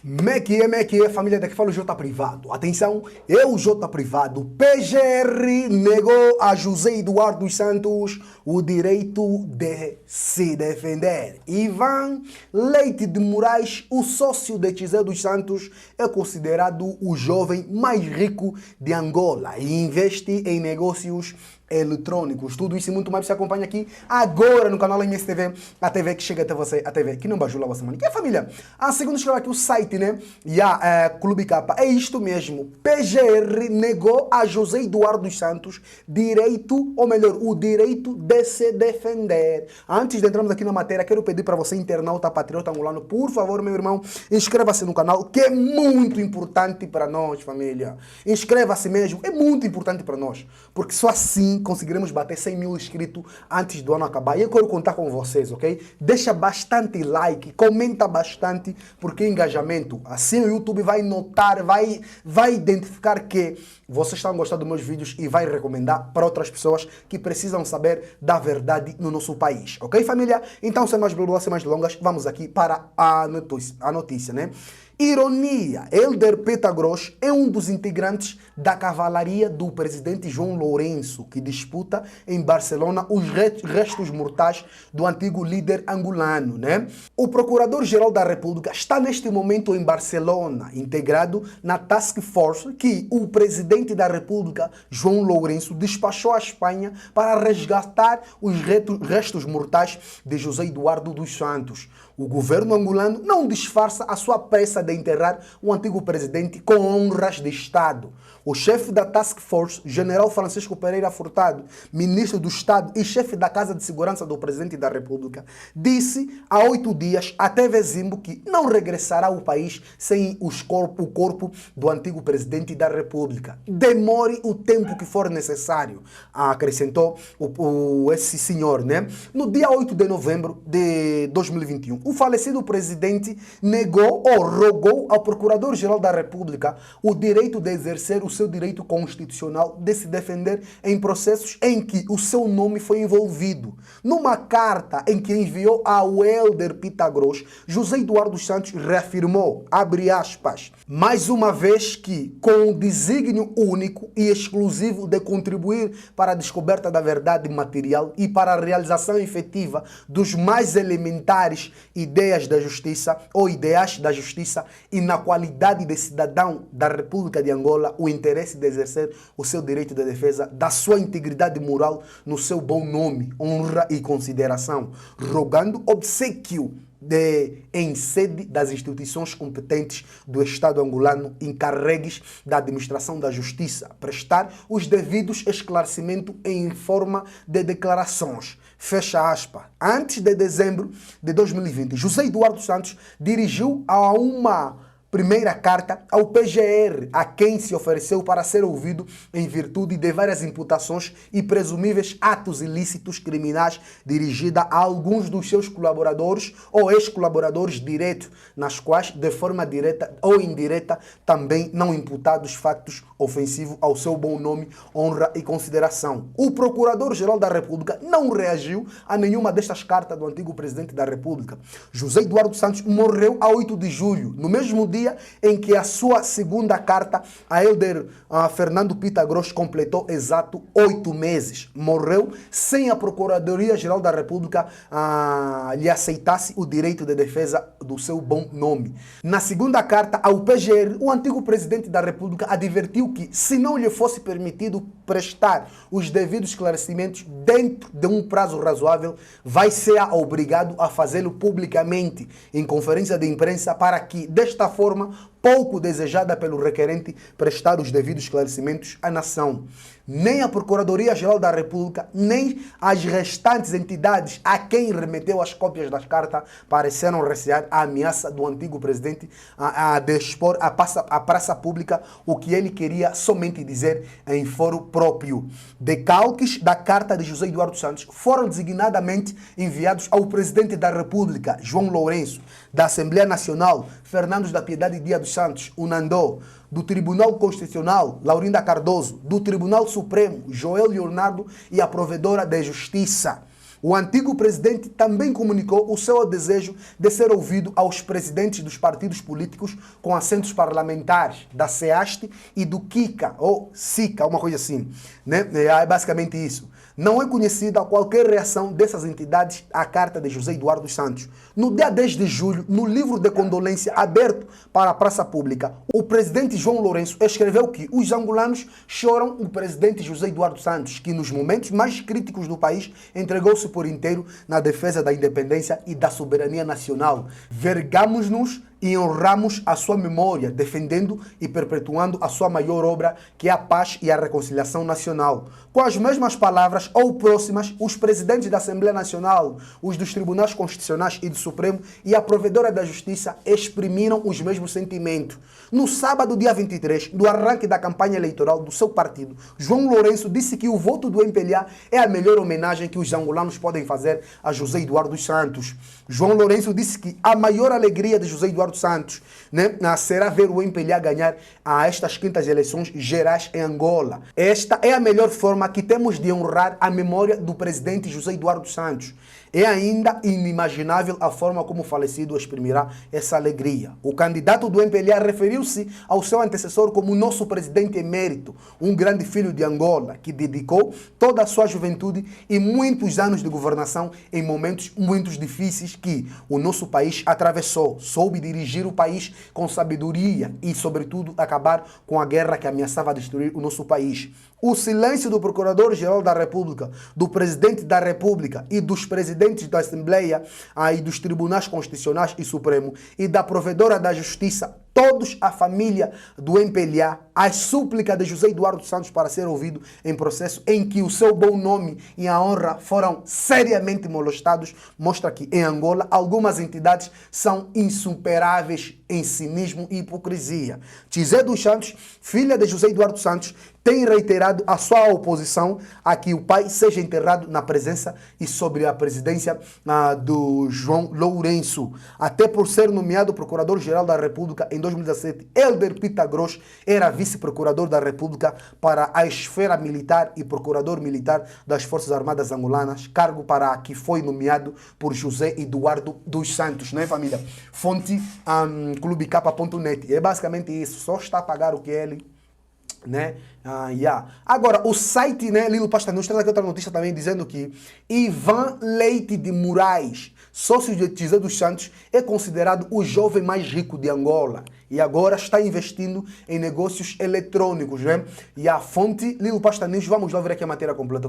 Como é que é, família? Daqui fala o J Privado. Atenção, o J Privado. PGR negou a José Eduardo dos Santos o direito de se defender. Ivan Leite de Moraes, o sócio de José dos Santos, é considerado o jovem mais rico de Angola e investe em negócios eletrônicos. Tudo isso e muito mais você acompanha aqui agora no canal MSTV, a TV que chega até você, a TV que não bajula você, mano. E a família? Segundo escreve aqui o site, né? E a Clube Capa, é isto mesmo. PGR negou a José Eduardo dos Santos direito, ou melhor, o direito de se defender. Antes de entrarmos aqui na matéria, quero pedir para você, internauta, patriota angolano, por favor, meu irmão, inscreva-se no canal, que é muito importante para nós, família. Inscreva-se mesmo, é muito importante para nós, porque só assim conseguiremos bater 100 mil inscritos antes do ano acabar. E eu quero contar com vocês, ok? Deixa bastante like, comenta bastante, porque engajamento, assim o YouTube vai notar, vai identificar que vocês estão gostando dos meus vídeos e vai recomendar para outras pessoas que precisam saber da verdade no nosso país, ok, família? Então, sem mais delongas, vamos aqui para a notícia, né? Ironia, Helder Petagros é um dos integrantes da cavalaria do presidente João Lourenço, que disputa em Barcelona os restos mortais do antigo líder angolano, né? O Procurador-Geral da República está neste momento em Barcelona, integrado na Task Force que o presidente da República, João Lourenço, despachou à Espanha para resgatar os restos mortais de José Eduardo dos Santos. O governo angolano não disfarça a sua pressa de enterrar o antigo presidente com honras de Estado. O chefe da Task Force, General Francisco Pereira Furtado, ministro do Estado e chefe da Casa de Segurança do presidente da República, disse há 8 dias à TV Zimbo que não regressará ao país sem o corpo do antigo presidente da República. Demore o tempo que for necessário, acrescentou esse senhor, né? No dia 8 de novembro de 2021, o falecido presidente negou ou rogou ao Procurador-Geral da República o direito de exercer o seu direito constitucional de se defender em processos em que o seu nome foi envolvido. Numa carta em que enviou ao Helder Petagros, José Eduardo dos Santos reafirmou, abre aspas, mais uma vez que, com o desígnio único e exclusivo de contribuir para a descoberta da verdade material e para a realização efetiva dos mais elementares ideias da justiça ou ideais da justiça e na qualidade de cidadão da República de Angola, o interesse de exercer o seu direito de defesa da sua integridade moral no seu bom nome, honra e consideração, rogando obséquio em sede das instituições competentes do Estado angolano encarregues da administração da justiça, prestar os devidos esclarecimentos em forma de declarações. Fecha aspas. Antes de dezembro de 2020, José Eduardo Santos dirigiu a uma primeira carta ao PGR, a quem se ofereceu para ser ouvido em virtude de várias imputações e presumíveis atos ilícitos criminais dirigida a alguns dos seus colaboradores ou ex-colaboradores diretos, nas quais, de forma direta ou indireta, também não imputados fatos ofensivos ao seu bom nome, honra e consideração. O Procurador-Geral da República não reagiu a nenhuma destas cartas do antigo presidente da República. José Eduardo Santos morreu a 8 de julho, no mesmo dia em que a sua segunda carta a Helder Fernando Petagros completou exato 8 meses. Morreu sem a Procuradoria-Geral da República lhe aceitasse o direito de defesa do seu bom nome. Na segunda carta ao PGR, o antigo presidente da República advertiu que, se não lhe fosse permitido prestar os devidos esclarecimentos dentro de um prazo razoável, vai ser obrigado a fazê-lo publicamente em conferência de imprensa para que, desta forma, pouco desejada pelo requerente, prestar os devidos esclarecimentos à nação. Nem a Procuradoria-Geral da República, nem as restantes entidades a quem remeteu as cópias das cartas pareceram recear a ameaça do antigo presidente a expor à praça pública o que ele queria somente dizer em foro próprio. Decalques da carta de José Eduardo Santos foram designadamente enviados ao presidente da República, João Lourenço, da Assembleia Nacional, Fernando da Piedade Dias dos Santos, o Nandô, do Tribunal Constitucional, Laurinda Cardoso, do Tribunal Supremo, Joel Leonardo e a Provedora de Justiça. O antigo presidente também comunicou o seu desejo de ser ouvido aos presidentes dos partidos políticos com assentos parlamentares, da SEAST e do KICA, ou SICA, uma coisa assim. Né? É basicamente isso. Não é conhecida qualquer reação dessas entidades à carta de José Eduardo dos Santos. No dia 10 de julho, no livro de condolência aberto para a praça pública, o presidente João Lourenço escreveu que os angolanos choram o presidente José Eduardo Santos, que nos momentos mais críticos do país entregou-se por inteiro na defesa da independência e da soberania nacional. Vergamos-nos e honramos a sua memória, defendendo e perpetuando a sua maior obra, que é a paz e a reconciliação nacional. Com as mesmas palavras ou próximas, os presidentes da Assembleia Nacional, os dos Tribunais Constitucionais e do Supremo e a Provedora da Justiça exprimiram os mesmos sentimentos. No sábado, dia 23, do arranque da campanha eleitoral do seu partido, João Lourenço disse que o voto do MPLA é a melhor homenagem que os angolanos podem fazer a José Eduardo dos Santos. João Lourenço disse que a maior alegria de José Eduardo Santos, né, será ver o MPLA ganhar a estas quintas eleições gerais em Angola. Esta é a melhor forma que temos de honrar a memória do presidente José Eduardo Santos. É ainda inimaginável a forma como o falecido exprimirá essa alegria. O candidato do MPLA referiu-se ao seu antecessor como nosso presidente emérito, um grande filho de Angola, que dedicou toda a sua juventude e muitos anos de governação em momentos muito difíceis que o nosso país atravessou. Soube dirigir o país com sabedoria e, sobretudo, acabar com a guerra que ameaçava destruir o nosso país. O silêncio do Procurador-Geral da República, do Presidente da República e dos presidentes da Assembleia e dos Tribunais Constitucionais e Supremo e da Provedora da Justiça, todos a família do MPLA, a súplica de José Eduardo Santos para ser ouvido em processo em que o seu bom nome e a honra foram seriamente molestados, mostra que em Angola algumas entidades são insuperáveis em cinismo e hipocrisia. José dos Santos, filha de José Eduardo Santos, tem reiterado a sua oposição a que o pai seja enterrado na presença e sobre a presidência do João Lourenço. Até por ser nomeado Procurador-Geral da República em 2017, Helder Pitagros era vice-procurador da República para a esfera militar e procurador militar das Forças Armadas Angolanas, cargo para que foi nomeado por José Eduardo dos Santos, não é, família? Fonte clubecapa.net. É basicamente isso, só está a pagar o que ele... né? Agora, o site, né, Lilo Pasta News, traz aqui outra notícia também dizendo que Ivan Leite de Moraes, sócio de José dos Santos, é considerado o jovem mais rico de Angola e agora está investindo em negócios eletrônicos, né? E a fonte Lilo Pasta News, vamos lá ver aqui a matéria completa.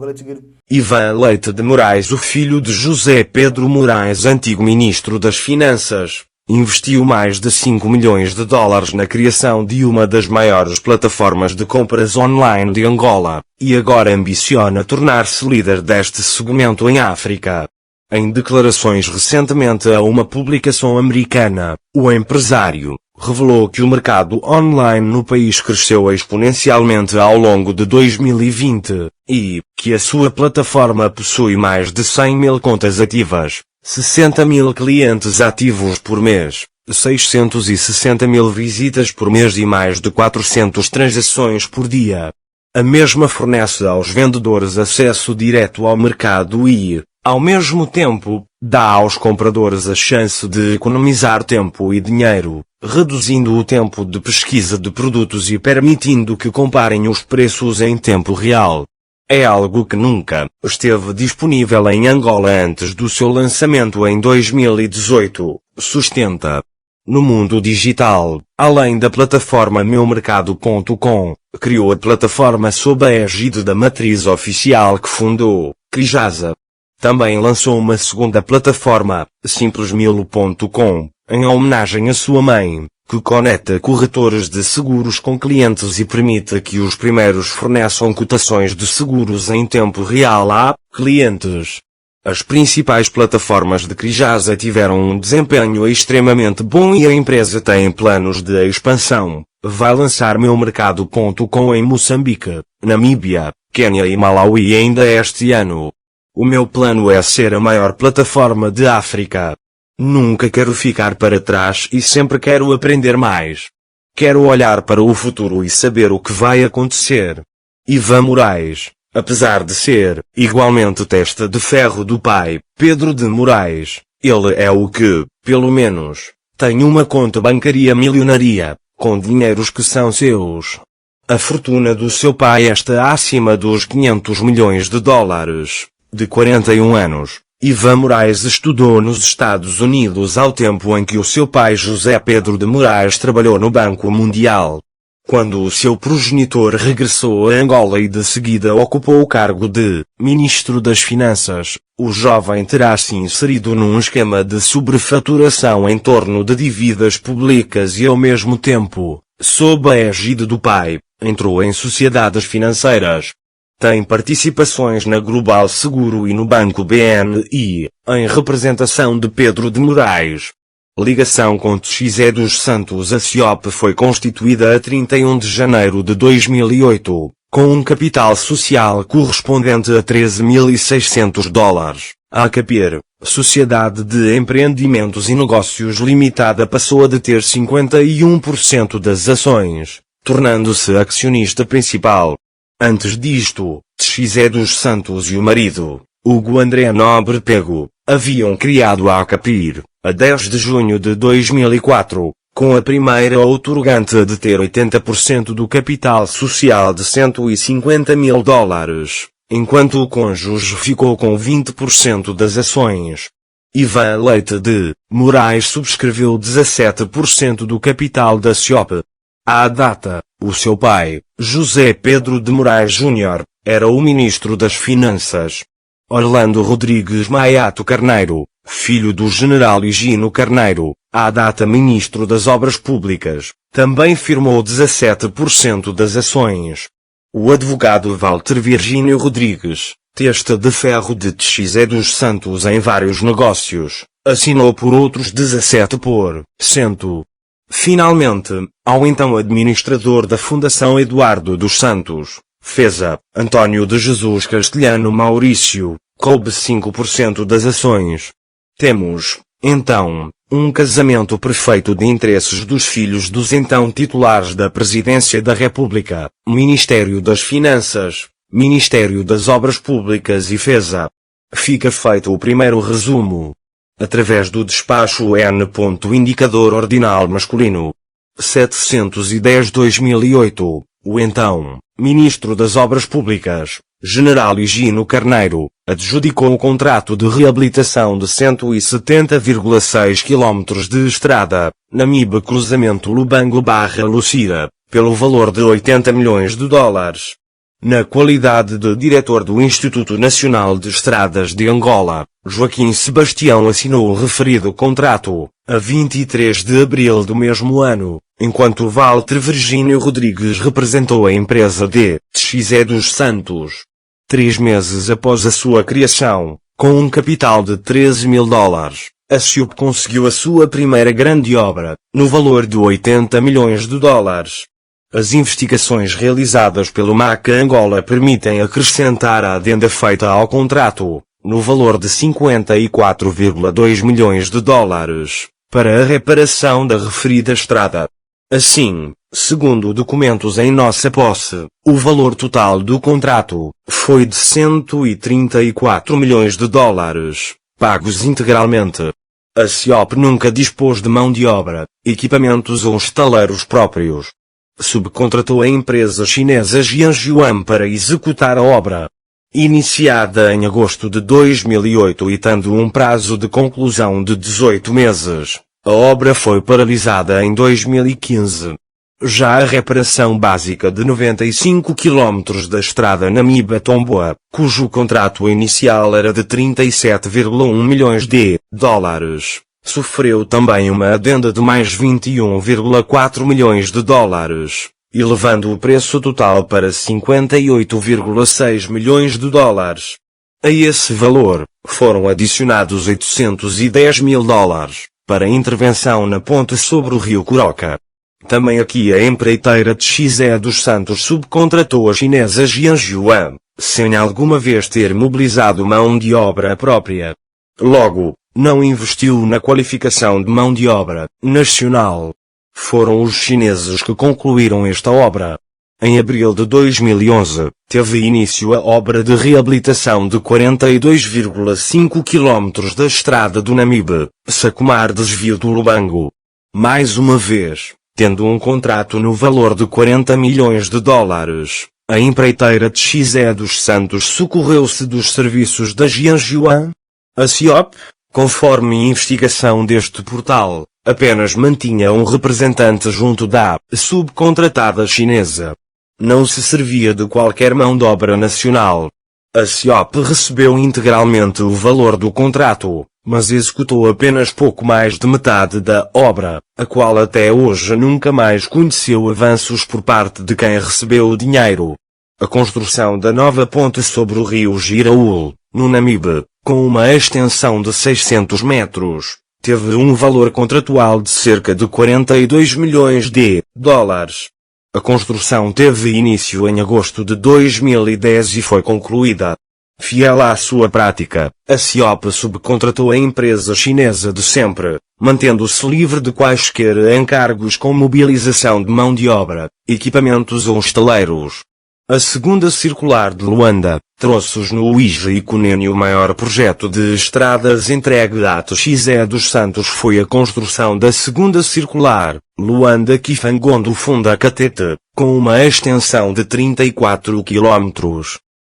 Ivan Leite de Moraes, o filho de José Pedro Moraes, antigo ministro das Finanças, investiu mais de 5 milhões de dólares na criação de uma das maiores plataformas de compras online de Angola, e agora ambiciona tornar-se líder deste segmento em África. Em declarações recentemente a uma publicação americana, o empresário revelou que o mercado online no país cresceu exponencialmente ao longo de 2020, e que a sua plataforma possui mais de 100 mil contas ativas, 60 mil clientes ativos por mês, 660 mil visitas por mês e mais de 400 transações por dia. A mesma fornece aos vendedores acesso direto ao mercado e, ao mesmo tempo, dá aos compradores a chance de economizar tempo e dinheiro, reduzindo o tempo de pesquisa de produtos e permitindo que comparem os preços em tempo real. É algo que nunca esteve disponível em Angola antes do seu lançamento em 2018, sustenta. No mundo digital, além da plataforma meumercado.com, criou a plataforma sob a égide da matriz oficial que fundou, Crijasa. Também lançou uma segunda plataforma, simplesmilo.com, em homenagem à sua mãe, que conecta corretores de seguros com clientes e permite que os primeiros forneçam cotações de seguros em tempo real a clientes. As principais plataformas de Crijasa tiveram um desempenho extremamente bom e a empresa tem planos de expansão. Vai lançar meumercado.com em Moçambique, Namíbia, Quênia e Malawi ainda este ano. O meu plano é ser a maior plataforma de África. Nunca quero ficar para trás e sempre quero aprender mais. Quero olhar para o futuro e saber o que vai acontecer. Ivan Moraes, Apesar de ser, igualmente testa de ferro do pai, Pedro de Moraes, ele é o que, pelo menos, tem uma conta bancária milionária, com dinheiros que são seus. A fortuna do seu pai está acima dos 500 milhões de dólares. De 41 anos, Ivan Moraes estudou nos Estados Unidos ao tempo em que o seu pai José Pedro de Moraes trabalhou no Banco Mundial. Quando o seu progenitor regressou a Angola e de seguida ocupou o cargo de Ministro das Finanças, o jovem terá se inserido num esquema de sobrefaturação em torno de dívidas públicas e ao mesmo tempo, sob a égide do pai, entrou em sociedades financeiras. Tem participações na Global Seguro e no Banco BNI, em representação de Pedro de Moraes. Ligação com Txizé dos Santos. A SIOP foi constituída a 31 de janeiro de 2008, com um capital social correspondente a 13.600 dólares. A ACAPER, Sociedade de Empreendimentos e Negócios Limitada, passou a deter 51% das ações, tornando-se acionista principal. Antes disto, Txizé dos Santos e o marido, Hugo André Nobre Pego, haviam criado a ACAPER, a 10 de junho de 2004, com a primeira outorgante a deter 80% do capital social de 150 mil dólares, enquanto o cônjuge ficou com 20% das ações. Ivan Leite de Moraes subscreveu 17% do capital da SIOP. À data, o seu pai, José Pedro de Moraes Júnior, era o ministro das Finanças. Orlando Rodrigues Maiato Carneiro, filho do general Higino Carneiro, à data ministro das Obras Públicas, também firmou 17% das ações. O advogado Walter Virgínio Rodrigues, testa de ferro de Txizé dos Santos em vários negócios, assinou por outros 17%. Finalmente, ao então administrador da Fundação Eduardo dos Santos, FESA, Antônio de Jesus Castelhano Maurício, coube 5% das ações. Temos, então, um casamento perfeito de interesses dos filhos dos então titulares da Presidência da República, Ministério das Finanças, Ministério das Obras Públicas e FESA. Fica feito o primeiro resumo. Através do despacho N. Indicador Ordinal Masculino 710/2008, o então Ministro das Obras Públicas, General Higino Carneiro, adjudicou o contrato de reabilitação de 170,6 km de estrada, na MIB Cruzamento Lubango/Lucira, pelo valor de 80 milhões de dólares. Na qualidade de diretor do Instituto Nacional de Estradas de Angola, Joaquim Sebastião assinou o referido contrato, a 23 de abril do mesmo ano, enquanto Walter Virgínio Rodrigues representou a empresa de Txizé dos Santos. 3 meses após a sua criação, com um capital de 13 mil dólares, a SIOP conseguiu a sua primeira grande obra, no valor de 80 milhões de dólares. As investigações realizadas pelo MAC Angola permitem acrescentar a adenda feita ao contrato, no valor de 54,2 milhões de dólares, para a reparação da referida estrada. Assim, segundo documentos em nossa posse, o valor total do contrato foi de 134 milhões de dólares, pagos integralmente. A SIOP nunca dispôs de mão de obra, equipamentos ou estaleiros próprios. Subcontratou a empresa chinesa Jianghuan para executar a obra. Iniciada em agosto de 2008 e tendo um prazo de conclusão de 18 meses, a obra foi paralisada em 2015. Já a reparação básica de 95 km da estrada Namiba-Tomboa, cujo contrato inicial era de 37,1 milhões de dólares, sofreu também uma adenda de mais 21,4 milhões de dólares, elevando o preço total para 58,6 milhões de dólares. A esse valor, foram adicionados 810 mil dólares, para intervenção na ponte sobre o rio Coroca. Também aqui a empreiteira Txizé dos Santos subcontratou a chinesa Jianghuan, sem alguma vez ter mobilizado mão de obra própria. Logo, não investiu na qualificação de mão de obra nacional. Foram os chineses que concluíram esta obra. Em abril de 2011, teve início a obra de reabilitação de 42,5 km da estrada do Namibe, Sacomar Desvio do Lubango. Mais uma vez, tendo um contrato no valor de 40 milhões de dólares, a empreiteira de José dos Santos socorreu-se dos serviços da Jianghuan. A CIOP, conforme investigação deste portal, apenas mantinha um representante junto da subcontratada chinesa. Não se servia de qualquer mão de obra nacional. A CIOP recebeu integralmente o valor do contrato, mas executou apenas pouco mais de metade da obra, a qual até hoje nunca mais conheceu avanços por parte de quem recebeu o dinheiro. A construção da nova ponte sobre o rio Giraul, no Namibe, com uma extensão de 600 metros, teve um valor contratual de cerca de 42 milhões de dólares. A construção teve início em agosto de 2010 e foi concluída. Fiel à sua prática, a CIOP subcontratou a empresa chinesa de sempre, mantendo-se livre de quaisquer encargos com mobilização de mão de obra, equipamentos ou estaleiros. A segunda circular de Luanda, Troços no Uíge e Cunene. O maior projeto de estradas entregue a José dos Santos foi a construção da segunda circular, Luanda Kifangondo Funda Catete, com uma extensão de 34 km.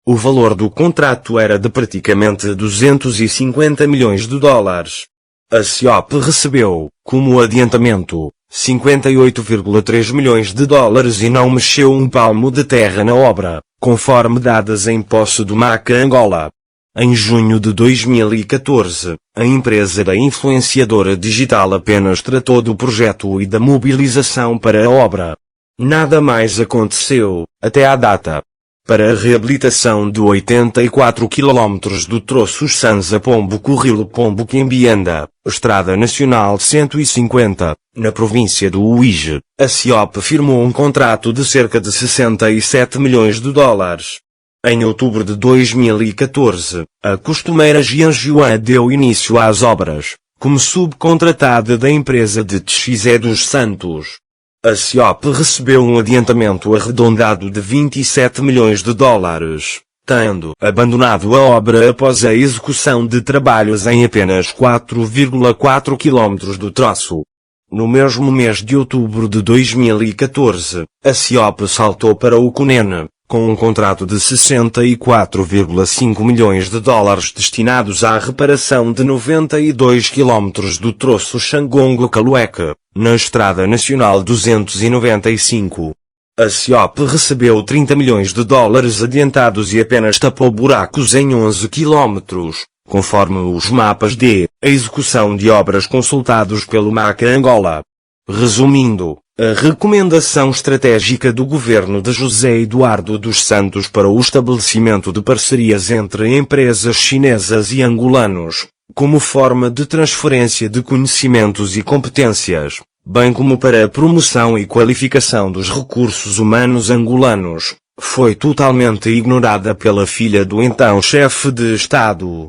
O valor do contrato era de praticamente 250 milhões de dólares. A CIOP recebeu, como adiantamento, 58,3 milhões de dólares e não mexeu um palmo de terra na obra, conforme dados em posse do MAC Angola. Em junho de 2014, a empresa da influenciadora digital apenas tratou do projeto e da mobilização para a obra. Nada mais aconteceu, até à data. Para a reabilitação de 84 km do troço Sanza Pombo Currilo Pombo Quimbianda, Estrada Nacional 150, na província do Uíge, a CIOP firmou um contrato de cerca de 67 milhões de dólares. Em outubro de 2014, a costumeira Jianghuan deu início às obras, como subcontratada da empresa de José dos Santos. A CIOP recebeu um adiantamento arredondado de 27 milhões de dólares, tendo abandonado a obra após a execução de trabalhos em apenas 4,4 km do troço. No mesmo mês de outubro de 2014, a CIOP saltou para o Cunene, com um contrato de 64,5 milhões de dólares destinados à reparação de 92 km do troço Xangongo-Calueque, na Estrada Nacional 295. A CIOP recebeu 30 milhões de dólares adiantados e apenas tapou buracos em 11 km, conforme os mapas de execução de obras consultados pelo MAC Angola. Resumindo, a recomendação estratégica do governo de José Eduardo dos Santos para o estabelecimento de parcerias entre empresas chinesas e angolanos, como forma de transferência de conhecimentos e competências, bem como para a promoção e qualificação dos recursos humanos angolanos, foi totalmente ignorada pela filha do então chefe de Estado.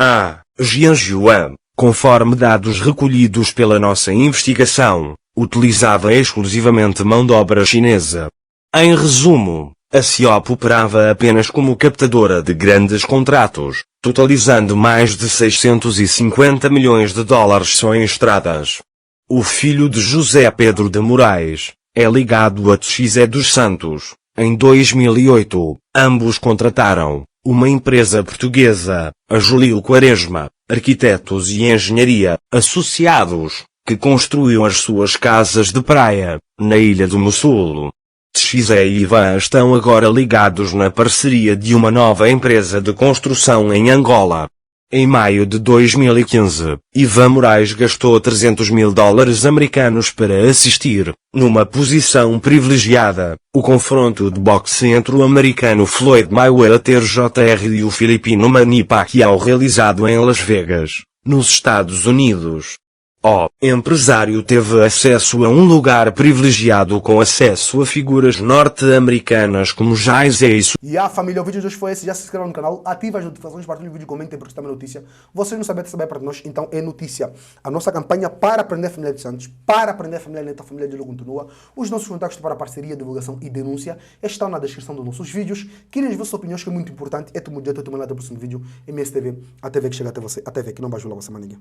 A Jianghuan, conforme dados recolhidos pela nossa investigação, utilizava exclusivamente mão de obra chinesa. Em resumo, a CIOP operava apenas como captadora de grandes contratos, totalizando mais de 650 milhões de dólares só em estradas. O filho de José Pedro de Moraes é ligado a José dos Santos. Em 2008, ambos contrataram uma empresa portuguesa, a Julio Quaresma, Arquitetos e Engenharia Associados, que construiu as suas casas de praia, na ilha do Mussulo. José e Ivan estão agora ligados na parceria de uma nova empresa de construção em Angola. Em maio de 2015, Ivan Moraes gastou 300 mil dólares americanos para assistir, numa posição privilegiada, o confronto de boxe entre o americano Floyd Mayweather Jr. e o filipino Manny Pacquiao realizado em Las Vegas, nos Estados Unidos. O empresário teve acesso a um lugar privilegiado com acesso a figuras norte-americanas como Jay Z. E a família, o vídeo de hoje foi esse. Já se inscreva no canal, ative as notificações, partilhe o vídeo, comentem porque também é notícia. Vocês não sabem saber para nós, então é notícia. A nossa campanha para aprender a família de Santos, para aprender a família Neto, a família de Lula continua. Os nossos contactos para parceria, divulgação e denúncia estão na descrição dos nossos vídeos. Querem ver suas opiniões, que é muito importante. É tudo muito jeito, eu te mando até o próximo vídeo. MSTV, a TV que chega até você, a TV que não vai julgar você, maninha.